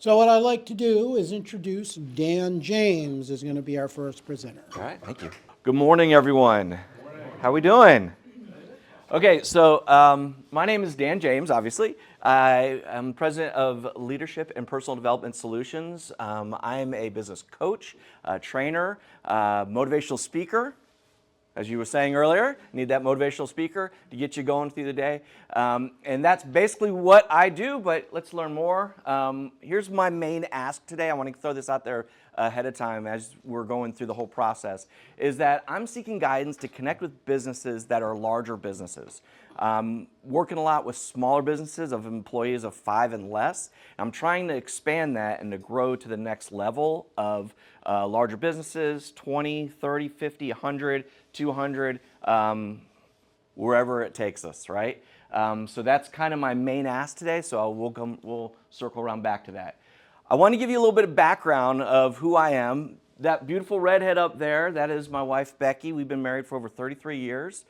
So what I'd like to do is introduce Dan James is going to be our first presenter. All right, thank you. Good morning, everyone. How we doing? Okay, so my name is Dan James, obviously. I am president of Leadership and Personal Development Solutions. I'm a business coach, trainer, motivational speaker. As you were saying earlier, you need that motivational speaker to get you going through the day. And that's basically what I do, but let's learn more. Here's my main ask today. I want to throw this out there ahead of time as we're going through the whole process, is that I'm seeking guidance to connect with businesses that are larger businesses. Working a lot with smaller businesses of employees of 5 and less. I'm trying to expand that and to grow to the next level of larger businesses, 20, 30, 50, 100, 200, wherever it takes us, right? So that's kind of my main ask today, so we'll circle around back to that. I want to give you a little bit of background of who I am. That beautiful redhead up there, that is my wife, Becky. We've been married for over 33 years.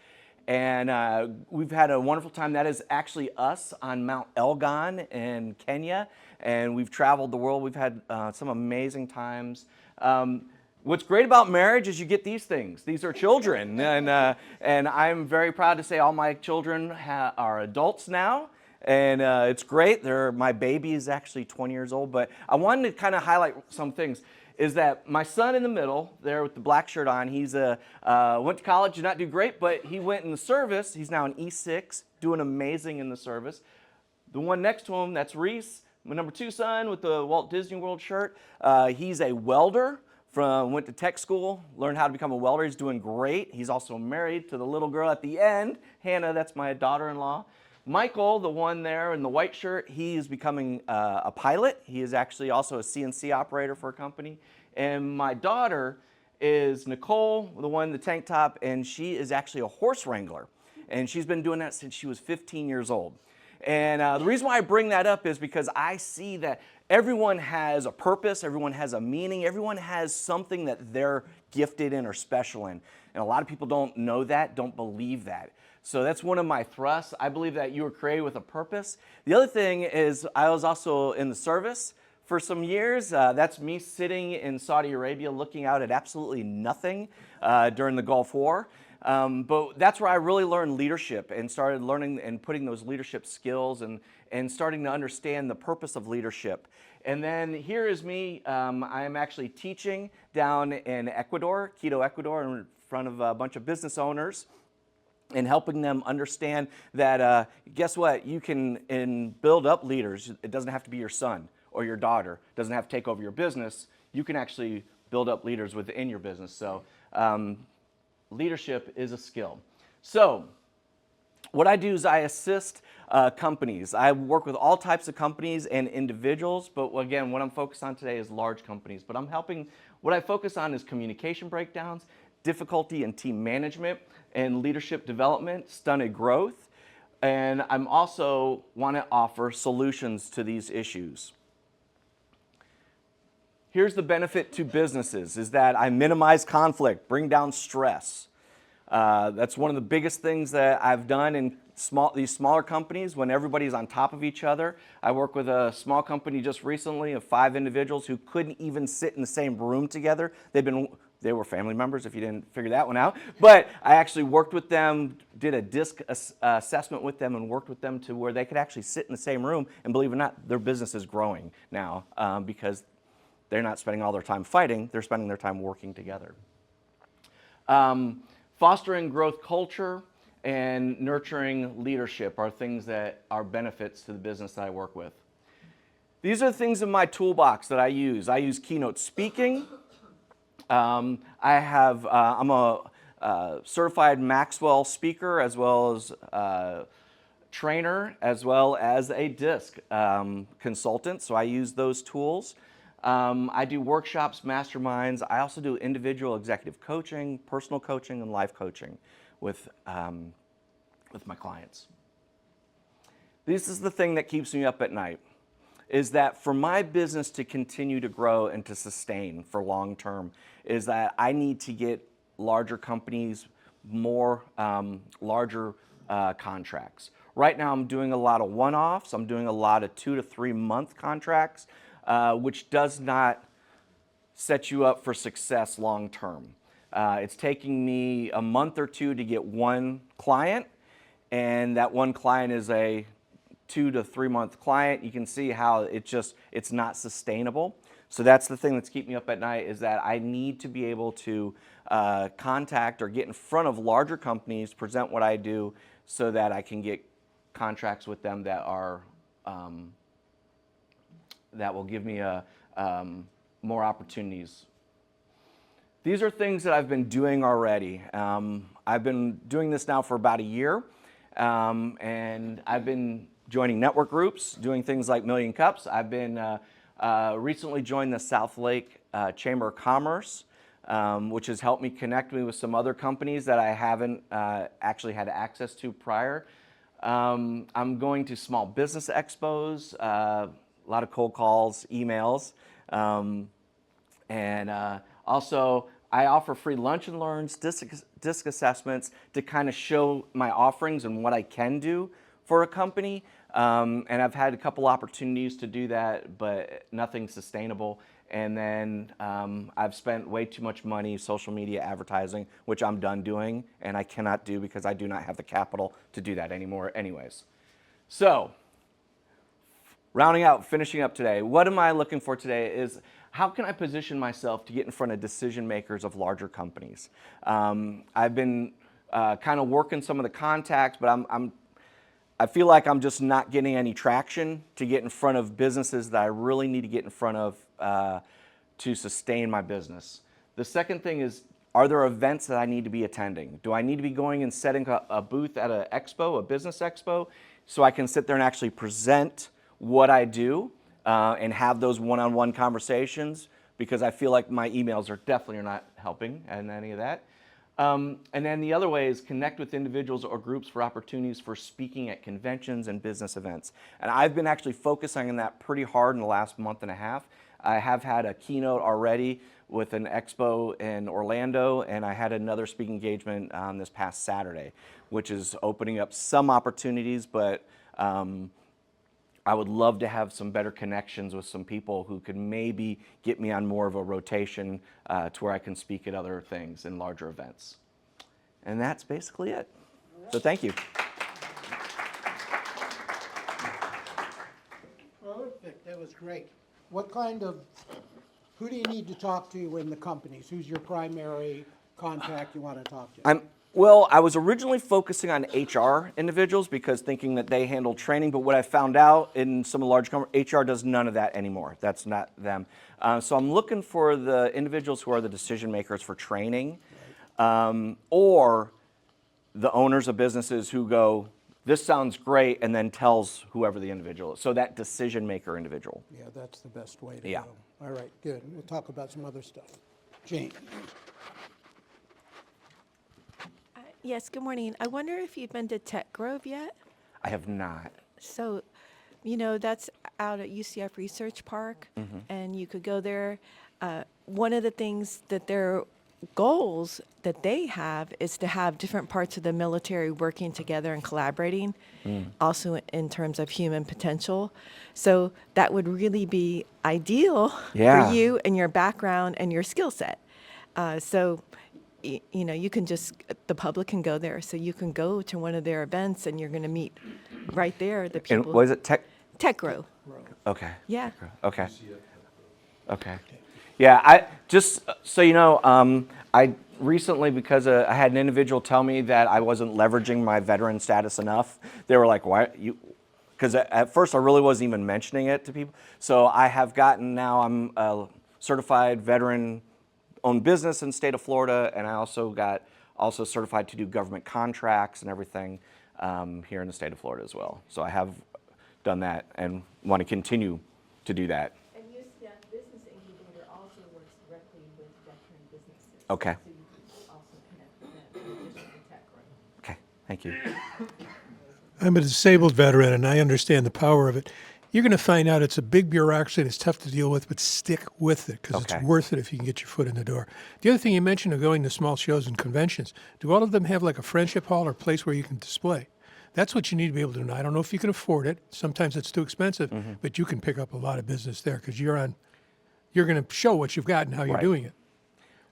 And we've had a wonderful time. That is actually us on Mount Elgon in Kenya. And we've traveled the world. We've had some amazing times. What's great about marriage is you get these things. These are children. And I'm very proud to say all my children are adults now. And it's great. My baby is actually 20 years old. But I wanted to kind of highlight some things. Is that my son in the middle there with the black shirt on, he's went to college, did not do great, but he went in the service. He's now an E6, doing amazing in the service. The one next to him, that's Reese, my number 2 son with the Walt Disney World shirt. He's a welder, went to tech school, learned how to become a welder. He's doing great. He's also married to the little girl at the end, Hannah, that's my daughter-in-law. Michael, the one there in the white shirt, he is becoming a pilot. He is actually also a CNC operator for a company. And my daughter is Nicole, the one in the tank top, and she is actually a horse wrangler. And she's been doing that since she was 15 years old. And the reason why I bring that up is because I see that everyone has a purpose, everyone has a meaning, everyone has something that they're gifted in or special in. And a lot of people don't know that, don't believe that. So that's one of my thrusts. I believe that you were created with a purpose. The other thing is I was also in the service for some years. That's me sitting in Saudi Arabia looking out at absolutely nothing during the Gulf War. But that's where I really learned leadership and started learning and putting those leadership skills and starting to understand the purpose of leadership. And then here is me. I am actually teaching down in Ecuador, Quito, Ecuador, in front of a bunch of business owners, and helping them understand that, guess what, you can build up leaders. It doesn't have to be your son or your daughter. It doesn't have to take over your business. You can actually build up leaders within your business. So leadership is a skill. So what I do is I assist companies. I work with all types of companies and individuals, but again, what I'm focused on today is large companies. But what I focus on is communication breakdowns, difficulty in team management, and leadership development, stunted growth, and I'm also want to offer solutions to these issues. Here's the benefit to businesses, is that I minimize conflict, bring down stress. That's one of the biggest things that I've done in these smaller companies when everybody's on top of each other. I work with a small company just recently of 5 individuals who couldn't even sit in the same room together. They were family members, if you didn't figure that one out. But I actually worked with them, did a DISC assessment with them, and worked with them to where they could actually sit in the same room. And believe it or not, their business is growing now because they're not spending all their time fighting, they're spending their time working together. Fostering growth culture and nurturing leadership are things that are benefits to the business that I work with. These are the things in my toolbox that I use. I use keynote speaking. I'm a certified Maxwell speaker as well as trainer as well as a DISC consultant, so I use those tools. I do workshops, masterminds. I also do individual executive coaching, personal coaching, and life coaching with my clients. This is the thing that keeps me up at night, is that for my business to continue to grow and to sustain for long term, is that I need to get larger companies, more larger contracts. Right now I'm doing a lot of one-offs. I'm doing a lot of 2 to 3 month contracts. which does not set you up for success long term. It's taking me a month or two to get one client, and that one client is a 2 to 3 month client. You can see how it's not sustainable. So that's the thing that's keeping me up at night, is that I need to be able to contact or get in front of larger companies, present what I do, so that I can get contracts with them that are that will give me more opportunities. These are things that I've been doing already. I've been doing this now for about a year, and I've been joining network groups, doing things like Million Cups. I've been recently joined the South Lake Chamber of Commerce, which has helped me connect me with some other companies that I haven't actually had access to prior. I'm going to small business expos, a lot of cold calls, emails, and also I offer free lunch and learns, disc assessments to kind of show my offerings and what I can do for a company. And I've had a couple opportunities to do that, but nothing sustainable. And then I've spent way too much money social media advertising, which I'm done doing, and I cannot do because I do not have the capital to do that anymore anyways. So, rounding out, finishing up today, what am I looking for today is how can I position myself to get in front of decision makers of larger companies? I've been kind of working some of the contacts, but I feel like I'm just not getting any traction to get in front of businesses that I really need to get in front of to sustain my business. The second thing is, are there events that I need to be attending? Do I need to be going and setting a booth at an expo, a business expo, so I can sit there and actually present what I do and have those one-on-one conversations? Because I feel like my emails are definitely not helping in any of that. And then the other way is connect with individuals or groups for opportunities for speaking at conventions and business events. And I've been actually focusing on that pretty hard in the last month and a half. I have had a keynote already with an expo in Orlando, and I had another speaking engagement this past Saturday, which is opening up some opportunities, but I would love to have some better connections with some people who could maybe get me on more of a rotation to where I can speak at other things in larger events. And that's basically it. So thank you. Perfect, that was great. Who do you need to talk to in the companies? Who's your primary contact you want to talk to? Well, I was originally focusing on HR individuals because thinking that they handle training, but what I found out in some of the large companies, HR does none of that anymore. That's not them. So I'm looking for the individuals who are the decision makers for training, or the owners of businesses who go, this sounds great, and then tells whoever the individual is. So that decision maker individual. Yeah, that's the best way to Yeah. go. All right, good. We'll talk about some other stuff. Jane. Yes, good morning. I wonder if you've been to Tech Grove yet? I have not. So, that's out at UCF Research Park, and you could go there. One of the things that their goals that they have is to have different parts of the military working together and collaborating, also in terms of human potential. So that would really be ideal Yeah. for you and your background and your skill set. You can the public can go there. So you can go to one of their events and you're going to meet right there the people. And was it Tech Grove. Okay. Yeah. Okay. Okay. Yeah, I just so you know, I recently, because I had an individual tell me that I wasn't leveraging my veteran status enough. They were like, "Why you?" Because at first I really wasn't even mentioning it to people. So I have gotten now. I'm a certified veteran-owned business in the state of Florida, and I also got certified to do government contracts and everything here in the state of Florida as well. So I have done that and want to continue to do that. And UCF Business Incubator also works directly with veteran businesses. Okay. So you can also connect with them in addition to Tech Grove. Okay. Thank you. I'm a disabled veteran, and I understand the power of it. You're going to find out it's a big bureaucracy and it's tough to deal with, but stick with it because Okay. it's worth it if you can get your foot in the door. The other thing you mentioned of going to small shows and conventions, do all of them have like a friendship hall or place where you can display? That's what you need to be able to do. Now, I don't know if you can afford it. Sometimes it's too expensive, but you can pick up a lot of business there because you're going to show what you've got and how you're Right. doing it.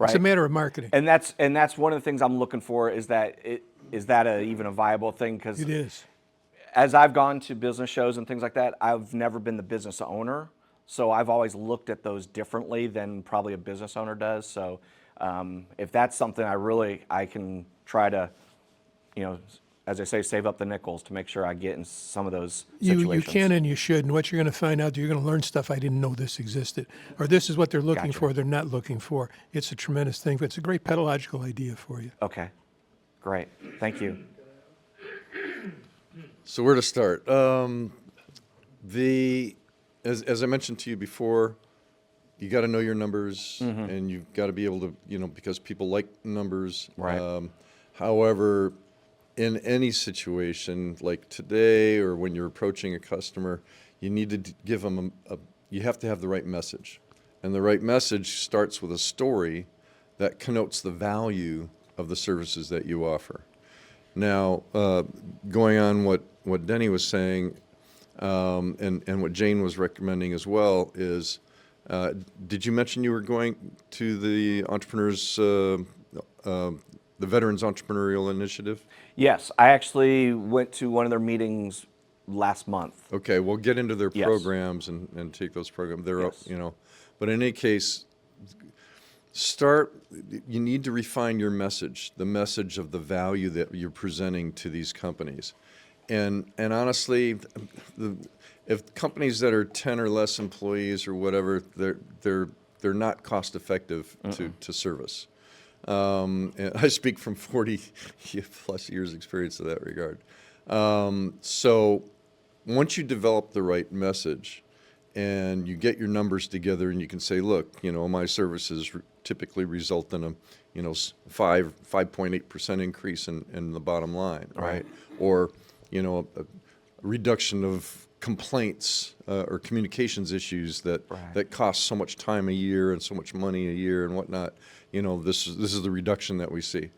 It's a Right. matter of marketing. And that's one of the things I'm looking for is that even a viable thing? Because It is. as I've gone to business shows and things like that, I've never been the business owner. So I've always looked at those differently than probably a business owner does. So if that's something I can try to, as I say, save up the nickels to make sure I get in some of those situations. You can and you should. And what you're going to find out, you're going to learn stuff I didn't know this existed. Or this is what they're looking Gotcha. for, they're not looking for. It's a tremendous thing. It's a great pedagogical idea for you. Okay, great. Thank you. So where to start? As I mentioned to you before, you got to know your numbers, and you've got to be able to, because people like numbers. Right. However, in any situation like today or when you're approaching a customer, you need to give them you have to have the right message. And the right message starts with a story that connotes the value of the services that you offer. Now, going on what Denny was saying, and what Jane was recommending as well is, did you mention you were going to the the Veterans Entrepreneurial Initiative? Yes, I actually went to one of their meetings last month. Okay, well, get into their Yes. programs and take those programs. They're, Yes. But in any case, you need to refine your message, the message of the value that you're presenting to these companies. And honestly, if companies that are 10 or less employees or whatever, they're not cost effective to service. And I speak from 40 plus years experience in that regard. So once you develop the right message and you get your numbers together and you can say, look, my services typically result in a 5.8% increase in the bottom line, right? Or a reduction of complaints or communications issues that cost so much time a year and so much money a year and whatnot. This is the reduction that we see.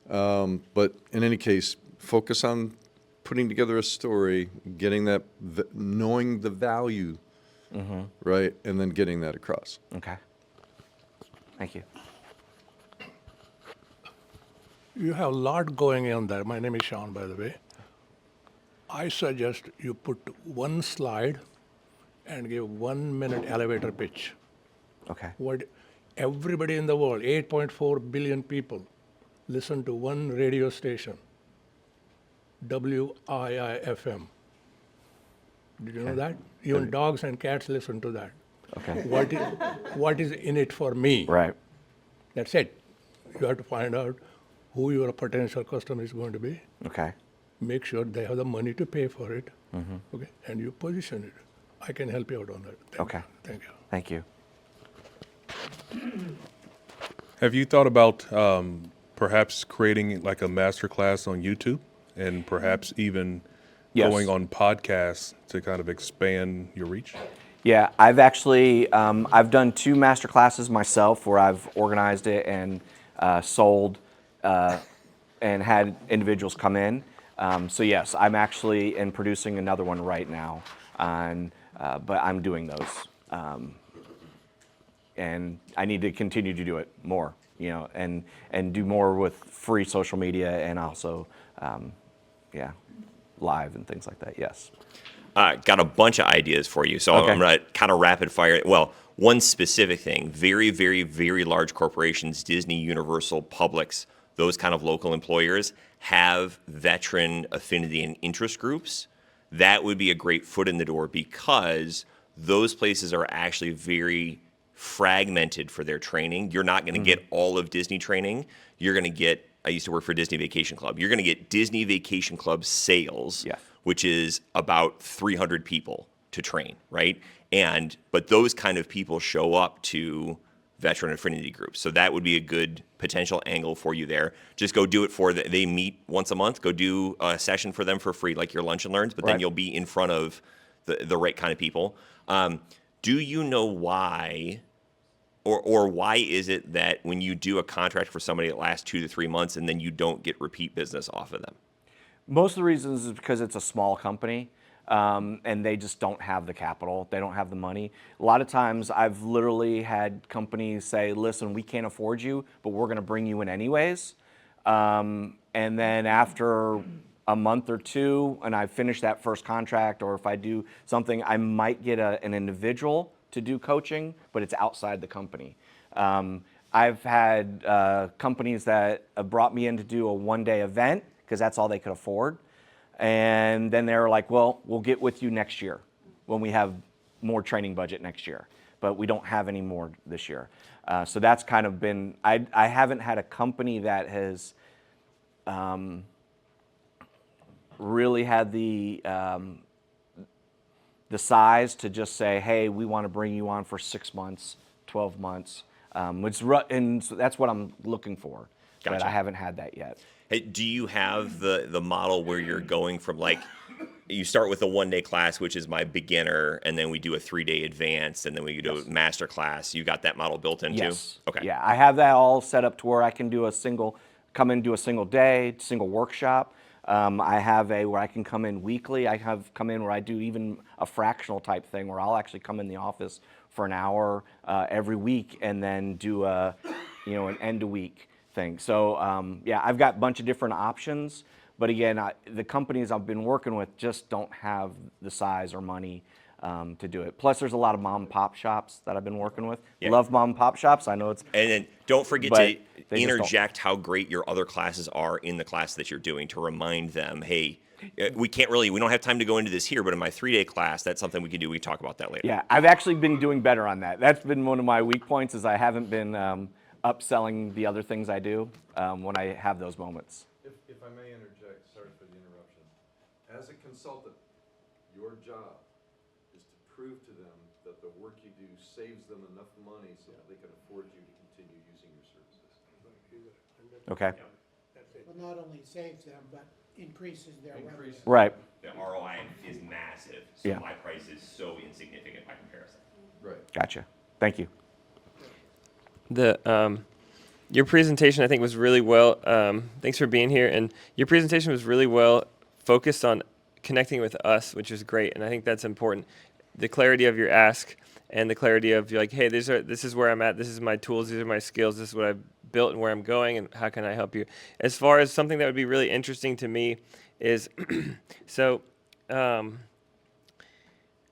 But in any case, focus on putting together a story, getting that, knowing the value, right, and then getting that across. Okay. Thank you. You have a lot going on there. My name is Sean, by the way. I suggest you put one slide and give 1 minute elevator pitch. Okay. What everybody in the world, 8.4 billion people, listen to one radio station, WIIFM. Did you know that? Even dogs and cats listen to that. Okay. What is in it for me? Right. That's it. You have to find out who your potential customer is going to be. Okay. Make sure they have the money to pay for it. Okay, and you position it. I can help you out on that. Okay. Thank you. Thank you. Have you thought about perhaps creating like a master class on YouTube and perhaps even Yes. going on podcasts to kind of expand your reach? Yeah, I've actually I've done 2 master classes myself where I've organized it and sold and had individuals come in. So yes, I'm actually producing another one right now, but I'm doing those, and I need to continue to do it more, and do more with free social media and also, live and things like that. Yes. Got a bunch of ideas for you. So Okay. I'm going to kind of rapid fire. Well, one specific thing, very, very, very large corporations, Disney, Universal, Publix, those kind of local employers have veteran affinity and interest groups. That would be a great foot in the door because those places are actually very fragmented for their training. You're not going to get all of Disney training. You're going to get, I used to work for Disney Vacation Club. You're going to get Disney Vacation Club sales, Yeah. which is about 300 people to train, right? But those kind of people show up to veteran affinity groups. So that would be a good potential angle for you there. Just go do it they meet once a month. Go do a session for them for free, like your lunch and learns, but then Right. you'll be in front of the right kind of people. Do you know why, or why is it that when you do a contract for somebody it lasts 2 to 3 months and then you don't get repeat business off of them? Most of the reasons is because it's a small company, and they just don't have the capital. They don't have the money. A lot of times I've literally had companies say, listen, we can't afford you, but we're going to bring you in anyways. And then after a month or two, and I finish that first contract, or if I do something, I might get an individual to do coaching, but it's outside the company. I've had companies that have brought me in to do a one-day event because that's all they could afford. And then they're like, well, we'll get with you next year when we have more training budget next year. But we don't have any more this year. So that's kind of been, I haven't had a company that has really had the size to just say, hey, we want to bring you on for 6 months, 12 months. And so that's what I'm looking for. But Gotcha. I haven't had that yet. Hey, do you have the model where you're going from like, you start with a 1-day class, which is my beginner, and then we do a 3-day advanced, and then we do a master class? You got that model built in Yes. too? Okay. Yeah, I have that all set up to where I can do come in, do a single day, single workshop. I have where I can come in weekly. I have come in where I do even a fractional type thing where I'll actually come in the office for an hour every week and then do an end of week thing. So yeah, I've got a bunch of different options. But again, the companies I've been working with just don't have the size or money to do it. Plus, there's a lot of mom and pop shops that I've been working with. Yeah. Love mom and pop shops. I know it's. And then don't forget But to they just don't. interject how great your other classes are in the class that you're doing to remind them, hey, we don't have time to go into this here, but in my 3-day class, that's something we can do. We can talk about that later. Yeah, I've actually been doing better on that. That's been one of my weak points is I haven't been upselling the other things I do when I have those moments. If I may interject, sorry for the interruption. As a consultant, your job is to prove to them that the work you do saves them enough money so that they can afford you to continue using your services. Okay. Well, not only saves them, but increases their revenue. Right. The ROI is massive, so Yeah. my price is so insignificant by comparison. Right. Gotcha. Thank you. Your presentation, I think, was really well. Thanks for being here, and your presentation was really well focused on connecting with us, which is great, and I think that's important. The clarity of your ask and the clarity of you're like, hey, this is where I'm at. This is my tools. These are my skills. This is what I've built and where I'm going, and how can I help you? As far as something that would be really interesting to me is,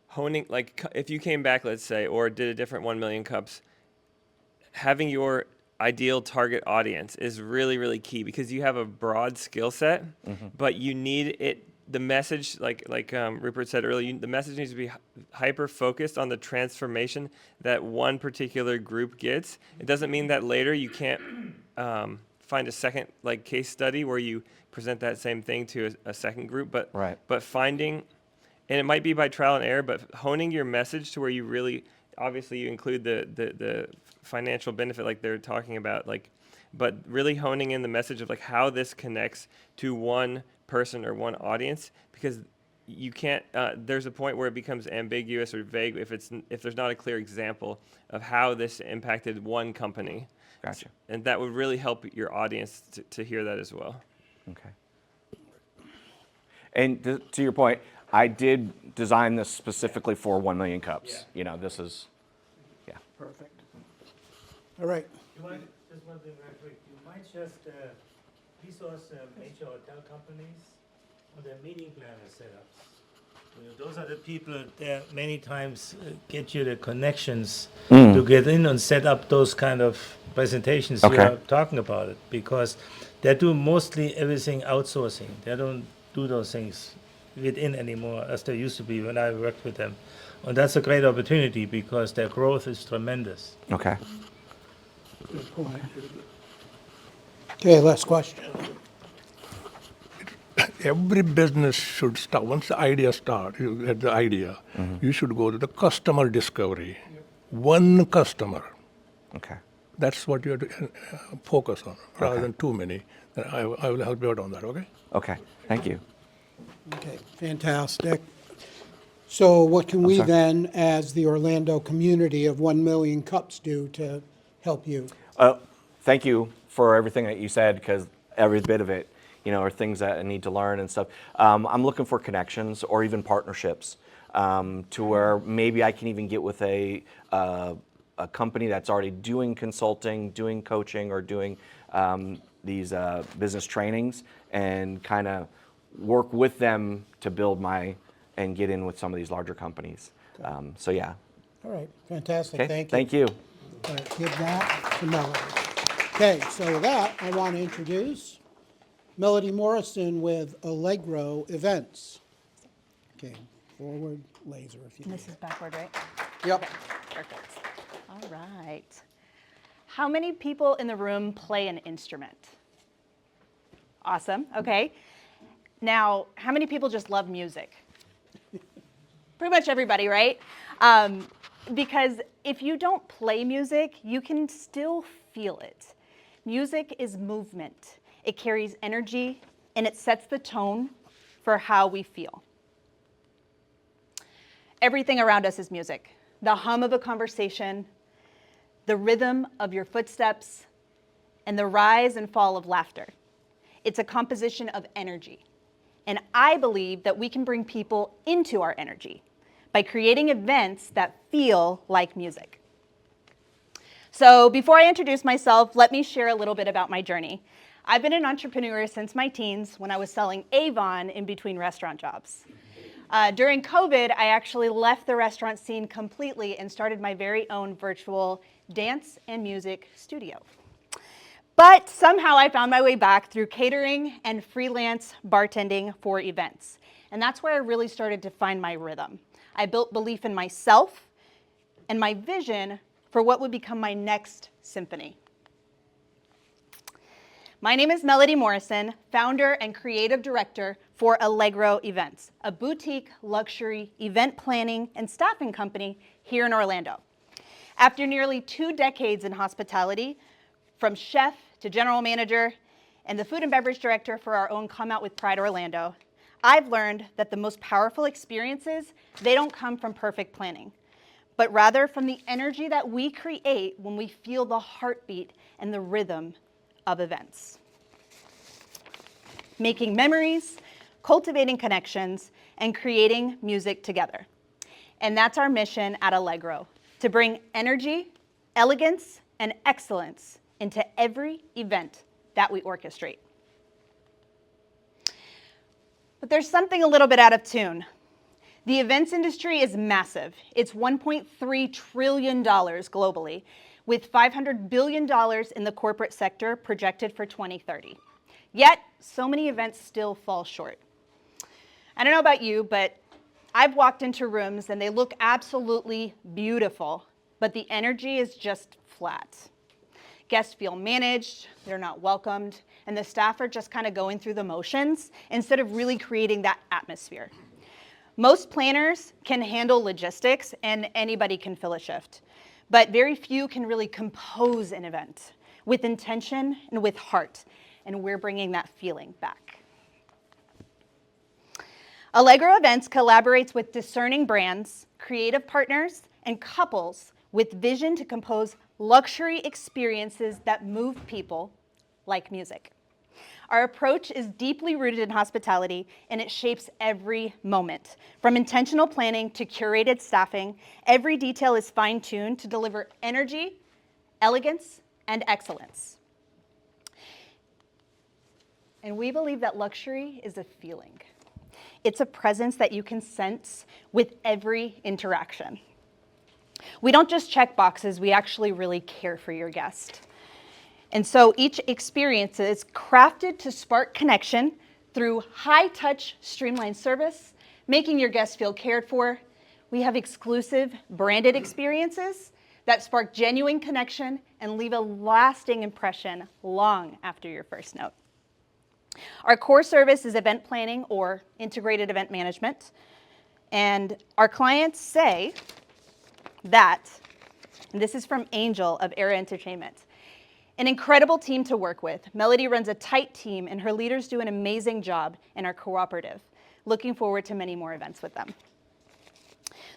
honing, like if you came back, let's say, or did a different 1 million cups, having your ideal target audience is really, really key because you have a broad skill set, but you need it. The message, like Rupert said earlier, the message needs to be hyper focused on the transformation that one particular group gets. It doesn't mean that later you can't find a second case study where you present that same thing to a second group, but Right. but finding, and it might be by trial and error, but honing your message to where you really, obviously you include the financial benefit like they're talking about, but really honing in the message of how this connects to one person or one audience, because you can't, there's a point where it becomes ambiguous or vague if there's not a clear example of how this impacted one company. Gotcha. And that would really help your audience to hear that as well. Okay. And to your point, I did design this specifically for 1 million cups. This is, yeah. Perfect. All right. You might, just one thing very quick, you might just resource major hotel companies on their meeting planner setups. Those are the people that many times get you the connections to get in and set up those kind of presentations Okay. you're talking about it, because they do mostly everything outsourcing. They don't do those things within anymore as they used to be when I worked with them. And that's a great opportunity because their growth is tremendous. Okay. Good point. Okay, last question. Every business should start, once the idea starts, you get the idea, you should go to the customer discovery. One customer. Okay. That's what you have to focus on, rather than too many. I will help you out on that, okay? Okay. Thank you. Okay, fantastic. So what can we then, as the Orlando community of 1 million cups, do to help you? Thank you for everything that you said, because every bit of it. or things that I need to learn and stuff. I'm looking for connections or even partnerships to where maybe I can even get with a company that's already doing consulting, doing coaching, or doing these business trainings, and kind of work with them to build and get in with some of these larger companies. So yeah. All right, fantastic, Okay. thank you. Thank you. All right, give that to Melody. Okay, so with that, I want to introduce Melody Morrison with Allegro Events. Okay, forward laser if you need. This is backward, right? Yep. Perfect. All right. How many people in the room play an instrument? Awesome. Okay. Now, how many people just love music? Pretty much everybody, right? Because if you don't play music, you can still feel it. Music is movement. It carries energy, and it sets the tone for how we feel. Everything around us is music. The hum of a conversation, the rhythm of your footsteps, and the rise and fall of laughter. It's a composition of energy. And I believe that we can bring people into our energy by creating events that feel like music. So before I introduce myself, let me share a little bit about my journey. I've been an entrepreneur since my teens when I was selling Avon in between restaurant jobs. During COVID, I actually left the restaurant scene completely and started my very own virtual dance and music studio. But somehow I found my way back through catering and freelance bartending for events. And that's where I really started to find my rhythm. I built belief in myself and my vision for what would become my next symphony. My name is Melody Morrison, founder and creative director for Allegro Events, a boutique luxury event planning and staffing company here in Orlando. After nearly 2 decades in hospitality, from chef to general manager and the food and beverage director for our own Come Out with Pride Orlando, I've learned that the most powerful experiences, they don't come from perfect planning, but rather from the energy that we create when we feel the heartbeat and the rhythm of events. Making memories, cultivating connections, and creating music together. And that's our mission at Allegro, to bring energy, elegance, and excellence into every event that we orchestrate. But there's something a little bit out of tune. The events industry is massive. It's $1.3 trillion globally, with $500 billion in the corporate sector projected for 2030. Yet, so many events still fall short. I don't know about you, but I've walked into rooms and they look absolutely beautiful, but the energy is just flat. Guests feel managed, they're not welcomed, and the staff are just kind of going through the motions instead of really creating that atmosphere. Most planners can handle logistics and anybody can fill a shift, but very few can really compose an event with intention and with heart, and we're bringing that feeling back. Allegro Events collaborates with discerning brands, creative partners, and couples with vision to compose luxury experiences that move people like music. Our approach is deeply rooted in hospitality, and it shapes every moment. From intentional planning to curated staffing, every detail is fine-tuned to deliver energy, elegance, and excellence. And we believe that luxury is a feeling. It's a presence that you can sense with every interaction. We don't just check boxes, we actually really care for your guest. And so each experience is crafted to spark connection through high-touch, streamlined service, making your guests feel cared for. We have exclusive branded experiences that spark genuine connection and leave a lasting impression long after your first note. Our core service is event planning or integrated event management. And our clients say that, and this is from Angel of Era Entertainment, an incredible team to work with. Melody runs a tight team and her leaders do an amazing job and are cooperative. Looking forward to many more events with them.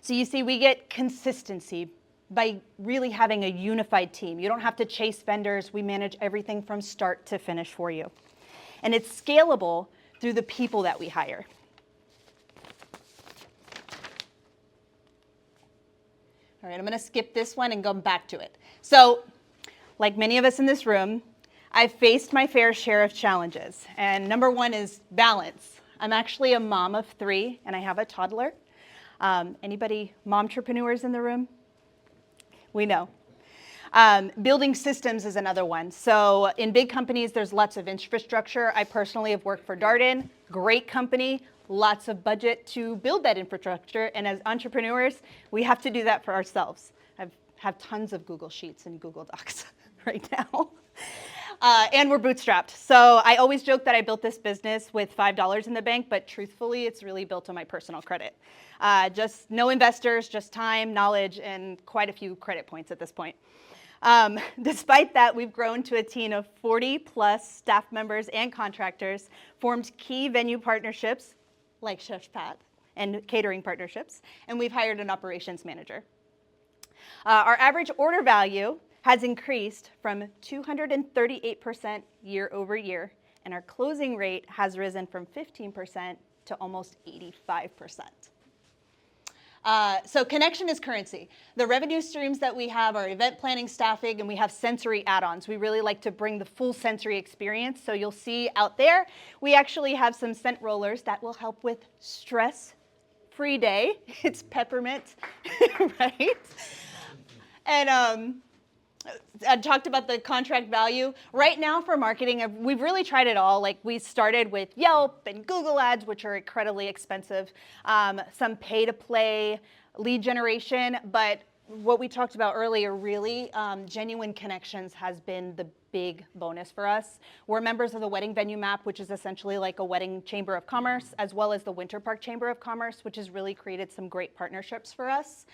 So you see, we get consistency by really having a unified team. You don't have to chase vendors. We manage everything from start to finish for you. and it's scalable through the people that we hire. All right, I'm going to skip this one and go back to it. So, like many of us in this room, I've faced my fair share of challenges. And number one is balance. I'm actually a mom of 3, and I have a toddler. Anybody momtrepreneurs in the room? We know. Building systems is another one. So in big companies, there's lots of infrastructure. I personally have worked for Darden, great company, lots of budget to build that infrastructure. And as entrepreneurs, we have to do that for ourselves. I have tons of Google Sheets and Google Docs right now. And we're bootstrapped. So I always joke that I built this business with $5 in the bank, but truthfully, it's really built on my personal credit. Just no investors, just time, knowledge, and quite a few credit points at this point. Despite that, we've grown to a team of 40 plus staff members and contractors, formed key venue partnerships like Chef Pat and catering partnerships, and we've hired an operations manager. Our average order value has increased from 238% year over year, and our closing rate has risen from 15% to almost 85%. So connection is currency. The revenue streams that we have are event planning, staffing, and we have sensory add-ons. We really like to bring the full sensory experience. So you'll see out there, we actually have some scent rollers that will help with stress-free day. It's peppermint, right? And I talked about the contract value. Right now for marketing, we've really tried it all. Like we started with Yelp and Google Ads, which are incredibly expensive, some pay-to-play lead generation, but what we talked about earlier, really, genuine connections has been the big bonus for us. We're members of the Wedding Venue Map, which is essentially like a wedding chamber of commerce, as well as the Winter Park Chamber of Commerce, which has really created some great partnerships for us.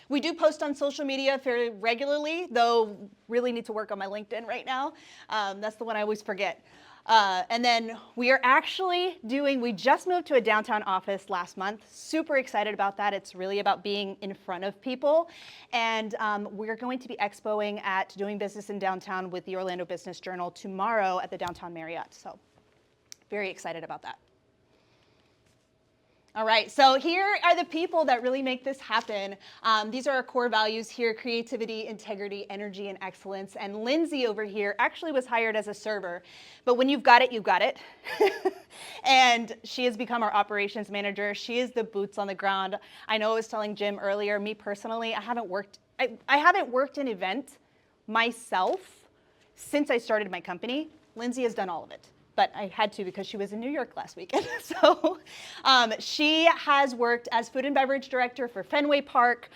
We do post on social media fairly regularly, though really need to work on my LinkedIn right now. That's the one I always forget. And then we are actually we just moved to a downtown office last month. Super excited about that. It's really about being in front of people. And we're going to be expoing at Doing Business in Downtown with the Orlando Business Journal tomorrow at the Downtown Marriott. So very excited about that. All right, so here are the people that really make this happen. These are our core values here: creativity, integrity, energy, and excellence. And Lindsay over here actually was hired as a server, but when you've got it, you've got it. And she has become our operations manager. She is the boots on the ground. I know I was telling Jim earlier, me personally, I haven't worked an event myself since I started my company. Lindsay has done all of it. But I had to because she was in New York last weekend. So she has worked as food and beverage director for Fenway Park,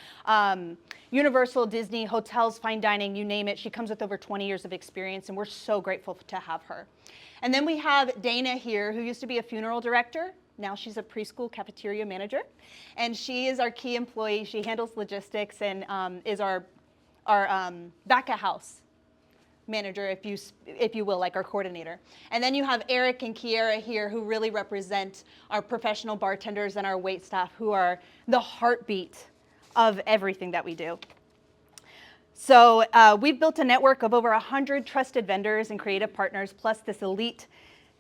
Universal, Disney, hotels, fine dining, you name it. She comes with over 20 years of experience, and we're so grateful to have her. And then we have Dana here, who used to be a funeral director. Now she's a preschool cafeteria manager. And she is our key employee. She handles logistics and is our back of house manager, if you will, like our coordinator. And then you have Eric and Kiera here, who really represent our professional bartenders and our wait staff, who are the heartbeat of everything that we do. So we've built a network of over 100 trusted vendors and creative partners, plus this elite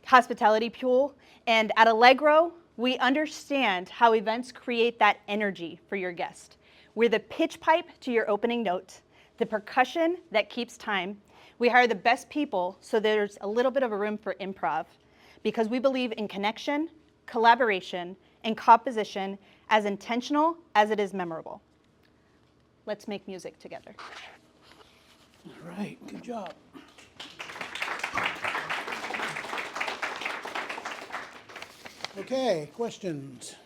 hospitality pool. And at Allegro, we understand how events create that energy for your guest. We're the pitch pipe to your opening note, the percussion that keeps time. We hire the best people, so there's a little bit of a room for improv, because we believe in connection, collaboration, and composition as intentional as it is memorable. Let's make music together. All right, good job. Okay, questions?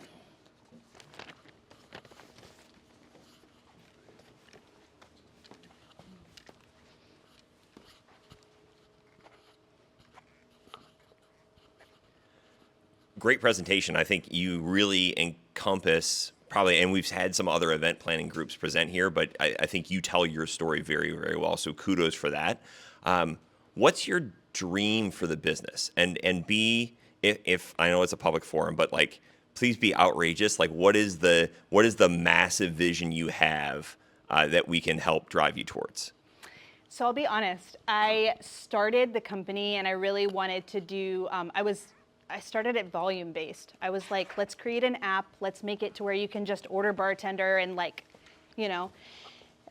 Great presentation. I think you really encompass probably, and we've had some other event planning groups present here, but I think you tell your story very, very well. So kudos for that. What's your dream for the business? And be, if I know it's a public forum, but like, please be outrageous. Like, what is the massive vision you have that we can help drive you towards? So I'll be honest, I started the company and I really wanted to do, I started it volume based. I was like, let's create an app, let's make it to where you can just order bartender and like, you know,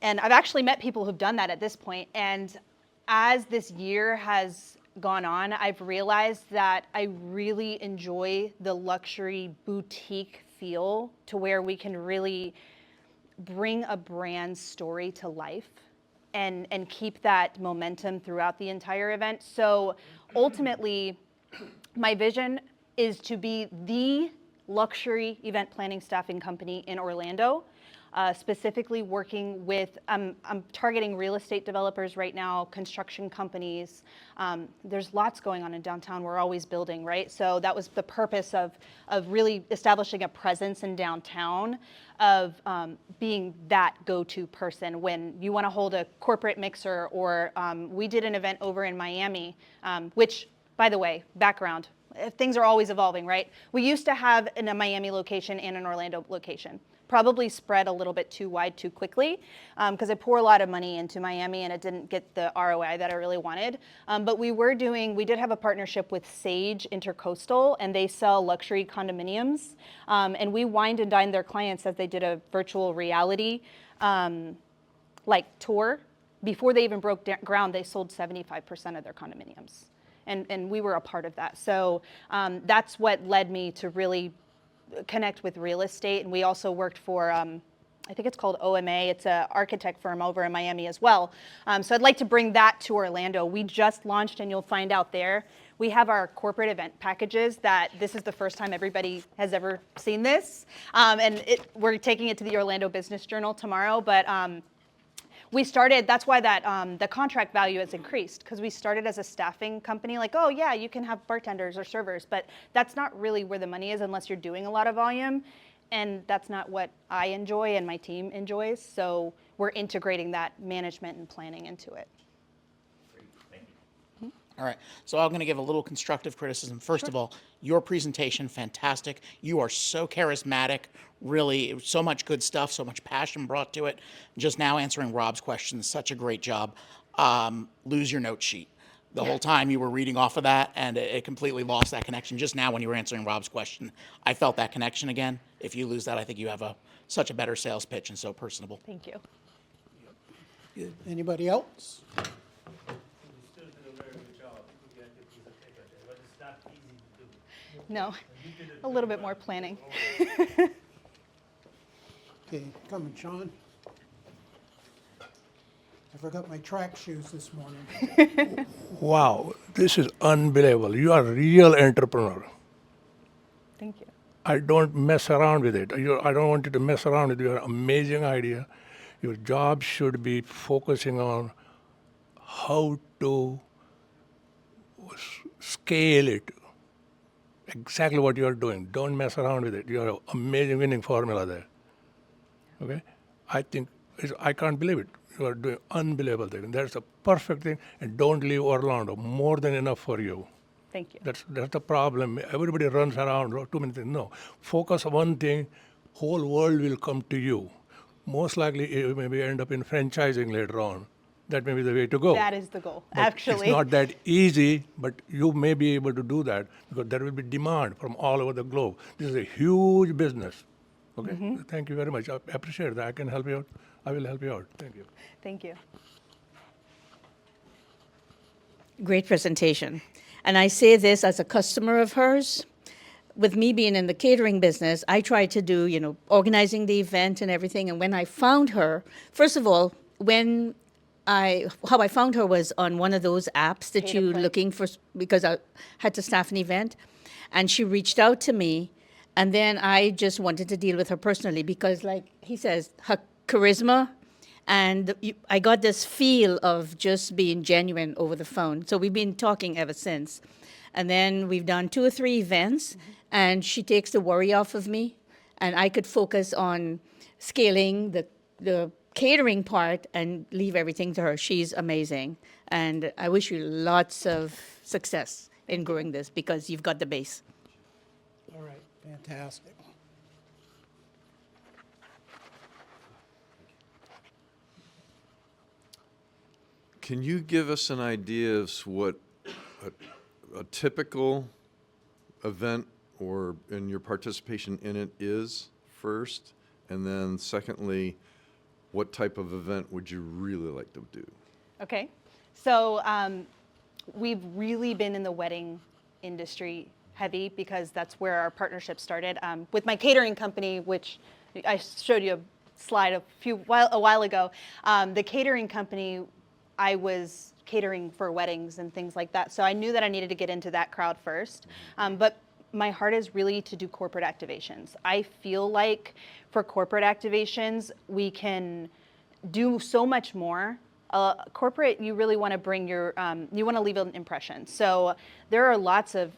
and I've actually met people who've done that at this point. And as this year has gone on, I've realized that I really enjoy the luxury boutique feel to where we can really bring a brand story to life and keep that momentum throughout the entire event. So ultimately, my vision is to be the luxury event planning staffing company in Orlando, specifically working with, I'm targeting real estate developers right now, construction companies. There's lots going on in downtown. We're always building, right? So that was the purpose of really establishing a presence in downtown, of being that go-to person when you want to hold a corporate mixer, or we did an event over in Miami, which, by the way, background, things are always evolving, right? We used to have in a Miami location and an Orlando location. Probably spread a little bit too wide too quickly, because I pour a lot of money into Miami and it didn't get the ROI that I really wanted. But we did have a partnership with Sage Intercoastal, and they sell luxury condominiums. And we wined and dined their clients as they did a virtual reality tour. Before they even broke ground, they sold 75% of their condominiums. And we were a part of that. So that's what led me to really connect with real estate. And we also worked for, I think it's called OMA. It's an architect firm over in Miami as well. So I'd like to bring that to Orlando. We just launched, and you'll find out there, we have our corporate event packages that this is the first time everybody has ever seen this. And we're taking it to the Orlando Business Journal tomorrow. But we started, that's why that the contract value has increased, because we started as a staffing company, like, oh yeah, you can have bartenders or servers, but that's not really where the money is unless you're doing a lot of volume. And that's not what I enjoy and my team enjoys. So we're integrating that management and planning into it. All right, so I'm going to give a little constructive criticism. First of all, your presentation, fantastic. You are so charismatic, really, so much good stuff, so much passion brought to it. Just now answering Rob's questions, such a great job. Lose your note sheet. The whole time you were reading off of that, and it completely lost that connection. Just now when you were answering Rob's question, I felt that connection again. If you lose that, I think you have such a better sales pitch and so personable. Thank you. Anybody else? No, a little bit more planning. Okay, coming, Sean. I forgot my track shoes this morning. Wow, this is unbelievable. You are a real entrepreneur. Thank you. I don't mess around with it. I don't want you to mess around with your amazing idea. Your job should be focusing on how to scale it. Exactly what you are doing. Don't mess around with it. You have an amazing winning formula there. Okay? I can't believe it. You are doing unbelievable thing. That's a perfect thing. And don't leave Orlando. More than enough for you. Thank you. That's the problem. Everybody runs around, too many things. No. Focus on one thing. Whole world will come to you. Most likely, you maybe end up in franchising later on. That may be the way to go. That is the goal, But actually. it's not that easy, but you may be able to do that because there will be demand from all over the globe. This is a huge business. Okay? Thank you very much. I appreciate that. I can help you out. I will help you out. Thank you. Thank you. Great presentation. And I say this as a customer of hers. With me being in the catering business, I try to do, organizing the event and everything. And when I found her, first of all, how I found her was on one of those apps that you're looking for, because I had to staff an event. And she reached out to me. And then I just wanted to deal with her personally because, like he says, her charisma, and I got this feel of just being genuine over the phone. So we've been talking ever since. And then we've done 2 or 3 events, and she takes the worry off of me. And I could focus on scaling the catering part and leave everything to her. She's amazing. And I wish you lots of success in growing this because you've got the base. All right, fantastic. Can you give us an idea of what a typical event or in your participation in it is first? And then secondly, what type of event would you really like to do? Okay, so we've really been in the wedding industry heavy because that's where our partnership started. With my catering company, which I showed you a slide a while ago, the catering company, I was catering for weddings and things like that. So I knew that I needed to get into that crowd first. But my heart is really to do corporate activations. I feel like for corporate activations, we can do so much more. Corporate, you really want to bring your, you want to leave an impression. So there are lots of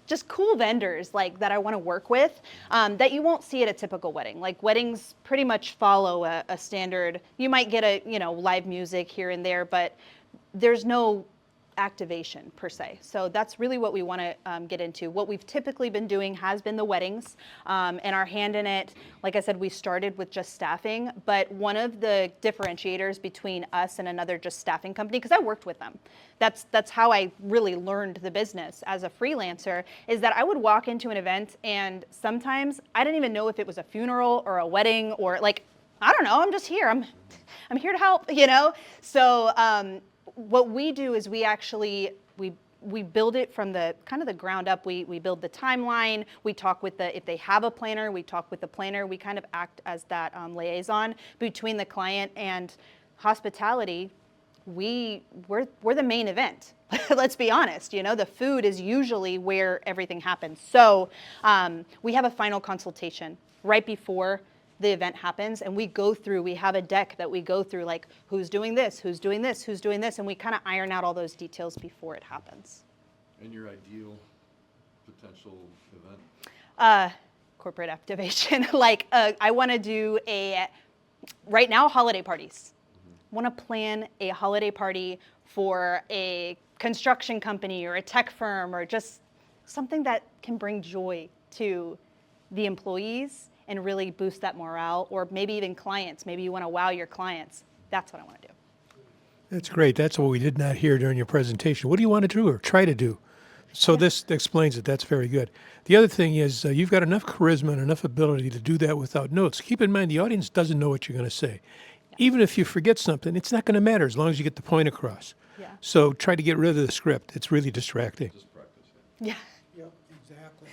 just cool vendors like that I want to work with that you won't see at a typical wedding. Like weddings pretty much follow a standard. You might get a live music here and there, but there's no activation per se. So that's really what we want to get into. What we've typically been doing has been the weddings and our hand in it. Like I said, we started with just staffing, but one of the differentiators between us and another just staffing company, because I worked with them, that's how I really learned the business as a freelancer, is that I would walk into an event and sometimes I didn't even know if it was a funeral or a wedding or like, I don't know, I'm just here. I'm here to help, So what we do is we actually, we build it from the kind of the ground up. We build the timeline. We talk with if they have a planner, we talk with the planner. We kind of act as that liaison between the client and hospitality. We're the main event. Let's be honest, the food is usually where everything happens. So we have a final consultation right before the event happens, and we have a deck that we go through, like who's doing this, who's doing this, who's doing this, and we kind of iron out all those details before it happens. And your ideal potential event? Corporate activation. Like I want to do right now, holiday parties. Want to plan a holiday party for a construction company or a tech firm or just something that can bring joy to the employees and really boost that morale, or maybe even clients. Maybe you want to wow your clients. That's what I want to do. That's great. That's what we did not hear during your presentation. What do you want to do or try to do? So this explains it. That's very good. The other thing is you've got enough charisma and enough ability to do that without notes. Keep in mind the audience doesn't know what you're going to say. Yeah. Even if you forget something, it's not going to matter as long as you get the point across. Yeah. So try to get rid of the script. It's really distracting. Just practice it. Yeah. Yep, exactly.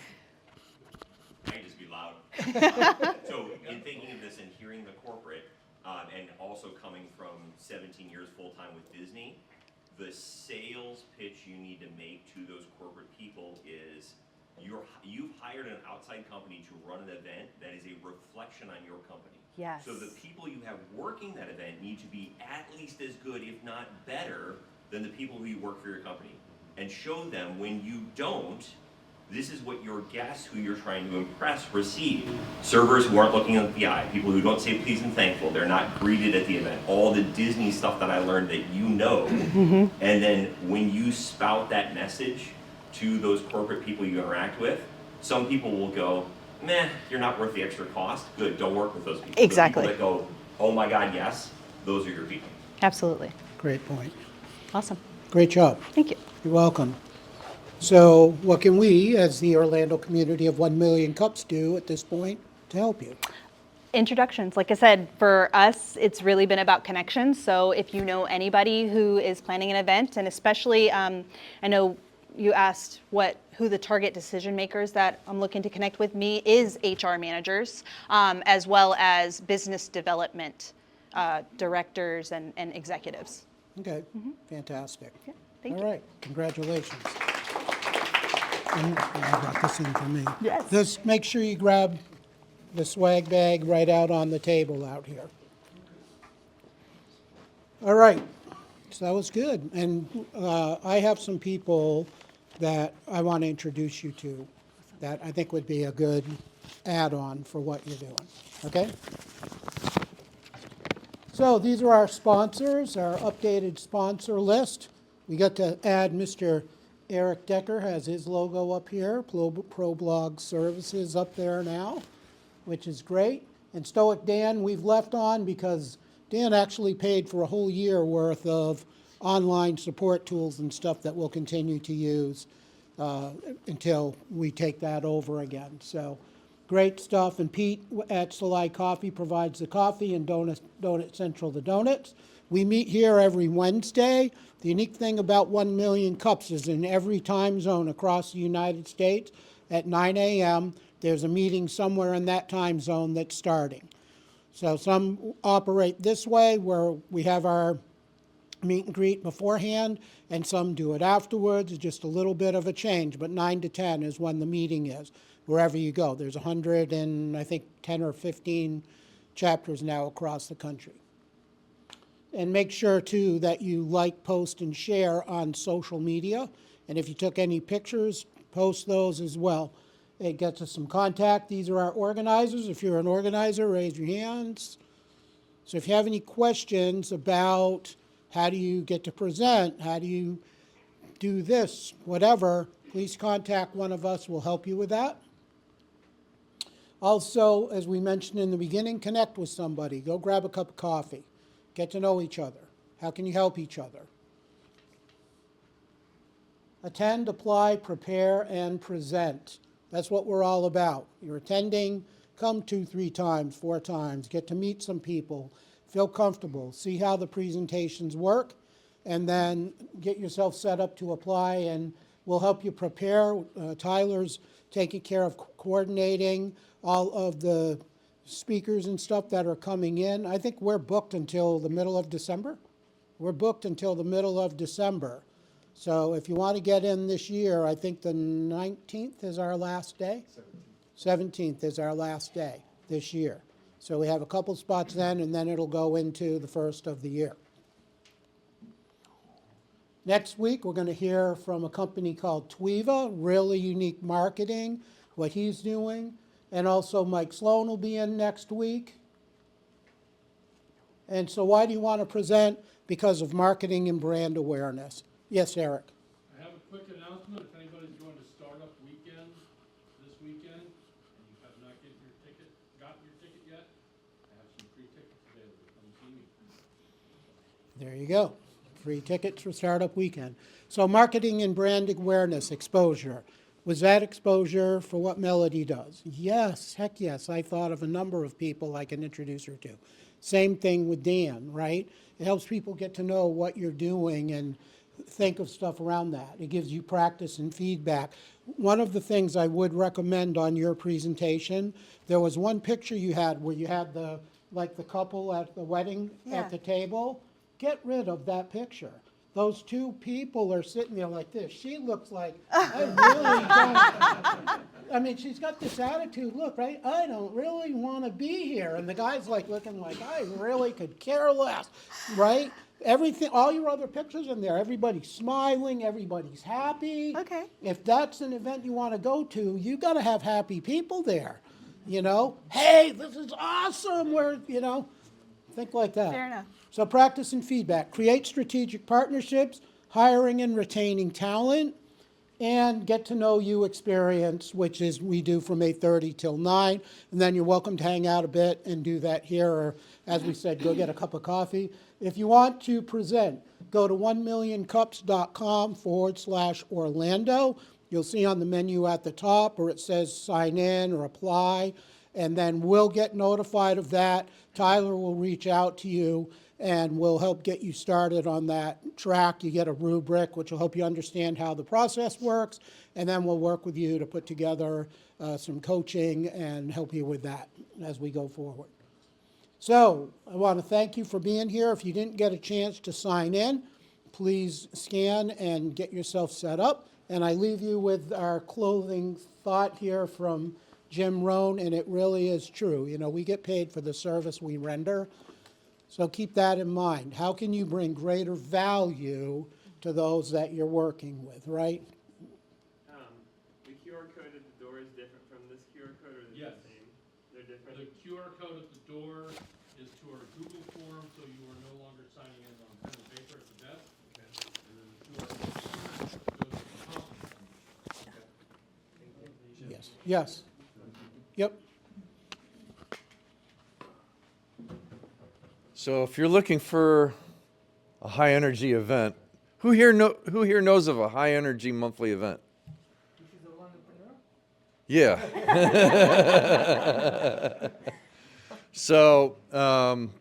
I just be loud. So in thinking of this and hearing the corporate, and also coming from 17 years full-time with Disney, the sales pitch you need to make to those corporate people is you've hired an outside company to run an event that is a reflection on your company. Yes. So the people you have working that event need to be at least as good, if not better, than the people who work for your company. And show them when you don't, this is what your guests who you're trying to impress receive. Servers who aren't looking at the eye, people who don't say please and thankful, they're not greeted at the event. All the Disney stuff that I learned that you know. And then when you spout that message to those corporate people you interact with, some people will go, meh, you're not worth the extra cost. Good, don't work with those people. Exactly. The people that go, oh my God, yes, those are your people. Absolutely. Great point. Awesome. Great job. Thank you. You're welcome. So what can we, as the Orlando community of 1 million cups, do at this point to help you? Introductions. Like I said, for us, it's really been about connections. So if you know anybody who is planning an event, and especially, I know you asked who the target decision makers that I'm looking to connect with me is HR managers, as well as business development directors and executives. Okay, fantastic. Yeah, thank All you. right, congratulations. And I got this in for me. Yes. Just make sure you grab the swag bag right out on the table out here. All right, so that was good. And I have some people that I want to introduce you to that I think would be a good add-on for what you're doing, okay? So these are our sponsors, our updated sponsor list. We got to add Mr. Eric Decker has his logo up here, ProBlog Services up there now, which is great. And Stoic Dan we've left on because Dan actually paid for a whole year worth of online support tools and stuff that we'll continue to use until we take that over again. So great stuff. And Pete at Salai Coffee provides the coffee, and Donut Central the donuts. We meet here every Wednesday. The unique thing about 1 Million Cups is in every time zone across the United States at 9 a.m., there's a meeting somewhere in that time zone that's starting. So some operate this way where we have our meet and greet beforehand, and some do it afterwards. It's just a little bit of a change, but 9 to 10 is when the meeting is, wherever you go. There's 100 and I think 10 or 15 chapters now across the country. And make sure too that you like, post, and share on social media. And if you took any pictures, post those as well. It gets us some contact. These are our organizers. If you're an organizer, raise your hands. So if you have any questions about how do you get to present, how do you do this, whatever, please contact one of us. We'll help you with that. Also, as we mentioned in the beginning, connect with somebody. Go grab a cup of coffee. Get to know each other. How can you help each other? Attend, apply, prepare, and present. That's what we're all about. You're attending, come 2, 3 times, 4 times, get to meet some people, feel comfortable, see how the presentations work, and then get yourself set up to apply, and we'll help you prepare. Tyler's taking care of coordinating all of the speakers and stuff that are coming in. I think we're booked until the middle of December. We're booked until the middle of December. So if you want to get in this year, I think the 19th is our last day. 17th is our last day this year. So we have a couple spots then, and then it'll go into the first of the year. Next week, we're going to hear from a company called Twiva, really unique marketing, what he's doing. And also Mike Sloan will be in next week. And so why do you want to present? Because of marketing and brand awareness. Yes, Eric. I have a quick announcement. If anybody's going to Startup Weekend this weekend and you have not gotten your ticket yet, I have some free tickets available. Come see me. There you go. Free tickets for Startup Weekend. So marketing and brand awareness, exposure. Was that exposure for what Melody does? Yes, heck yes. I thought of a number of people I can introduce her to. Same thing with Dan, right? It helps people get to know what you're doing and think of stuff around that. It gives you practice and feedback. One of the things I would recommend on your presentation, there was one picture you had where you had the couple at the wedding at the table. Get rid of that picture. Those 2 people are sitting there like this. She looks like, I really don't. I mean, she's got this attitude, look, right? I don't really want to be here. And the guy's like looking like, I really could care less, right? Everything, all your other pictures in there, everybody's smiling, everybody's happy. Okay. If that's an event you want to go to, you got to have happy people there, you know? Hey, this is awesome. We're, you know, think like that. Fair enough. So practice and feedback. Create strategic partnerships, hiring and retaining talent, and get to know you experience, which is we do from 8:30 till 9. And then you're welcome to hang out a bit and do that here, or as we said, go get a cup of coffee. If you want to present, go to 1millioncups.com/Orlando. You'll see on the menu at the top where it says sign in or apply, and then we'll get notified of that. Tyler will reach out to you and we'll help get you started on that track. You get a rubric, which will help you understand how the process works, and then we'll work with you to put together some coaching and help you with that as we go forward. So I want to thank you for being here. If you didn't get a chance to sign in, please scan and get yourself set up. And I leave you with our clothing thought here from Jim Rohn, and it really is true. You know, we get paid for the service we render. So keep that in mind. How can you bring greater value to those that you're working with, right? The QR code at the door is different from this QR code, or is it the same? They're different? The QR code at the door is to our Google form, so you are no longer signing in on pen and paper at the desk. Okay. And then the QR code goes to the conference room. Yes. Yes. Yep. So if you're looking for a high energy event, who here knows of a high energy monthly event? Yeah. So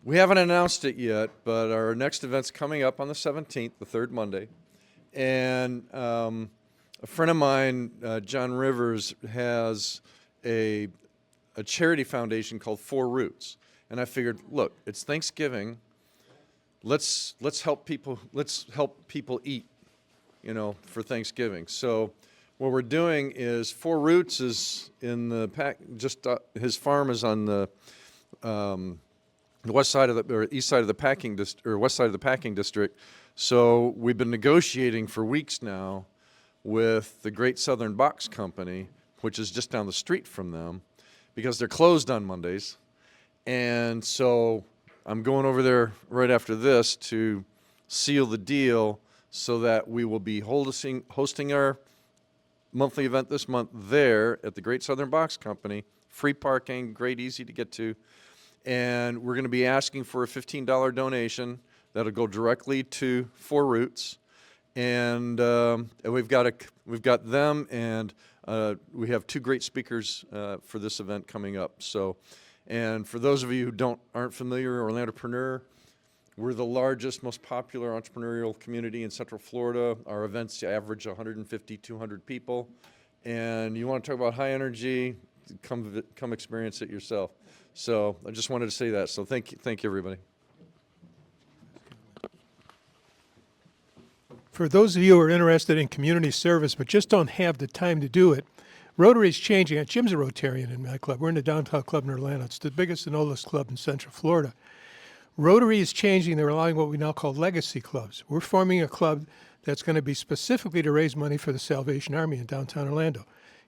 we haven't announced it yet, but our next event's coming up on the 17th, the third Monday. And a friend of mine, John Rivers, has a charity foundation called Four Roots. And I figured, look, it's Thanksgiving. Let's help people eat, for Thanksgiving. So what we're doing is Four Roots is in the his farm is on the west side of or east side of the packing or west side of the packing district. So we've been negotiating for weeks now with the Great Southern Box Company, which is just down the street from them, because they're closed on Mondays. And so I'm going over there right after this to seal the deal so that we will be hosting our monthly event this month there at the Great Southern Box Company. Free parking, great, easy to get to. And we're going to be asking for a $15 donation that'll go directly to Four Roots. And we've got them, and we have two great speakers for this event coming up. So, and for those of you who aren't familiar, Orlandopreneur, we're the largest, most popular entrepreneurial community in Central Florida. Our events average 150, 200 people. And you want to talk about high energy, come experience it yourself. So I just wanted to say that. So thank you everybody. For those of you who are interested in community service but just don't have the time to do it, Rotary is changing. Jim's a Rotarian in my club. We're in the downtown club in Orlando. It's the biggest and oldest club in Central Florida. Rotary is changing. They're allowing what we now call legacy clubs. We're forming a club that's going to be specifically to raise money for the Salvation Army in downtown Orlando.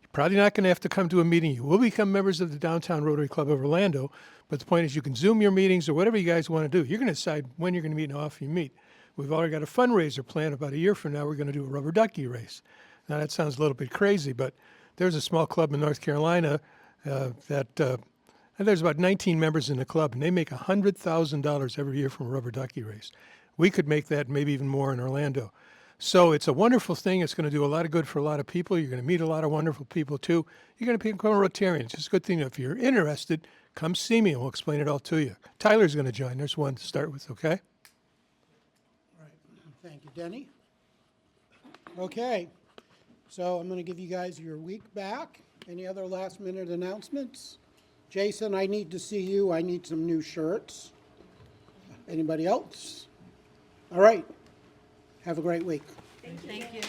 You're probably not going to have to come to a meeting. You will become members of the Downtown Rotary Club of Orlando, but the point is you can Zoom your meetings or whatever you guys want to do. You're going to decide when you're going to meet and how often you meet. We've already got a fundraiser plan. About a year from now, we're going to do a rubber ducky race. Now, that sounds a little bit crazy, but there's a small club in North Carolina and there's about 19 members in the club, and they make $100,000 every year from a rubber ducky race. We could make that maybe even more in Orlando. So it's a wonderful thing. It's going to do a lot of good for a lot of people. You're going to meet a lot of wonderful people, too. You're going to become a Rotarian. It's just a good thing. If you're interested, come see me, and we'll explain it all to you. Tyler's going to join. There's one to start with, okay? All right. Thank you, Denny. Okay. So I'm going to give you guys your week back. Any other last-minute announcements? Jason, I need to see you. I need some new shirts. Anybody else? All right. Have a great week. Thank you.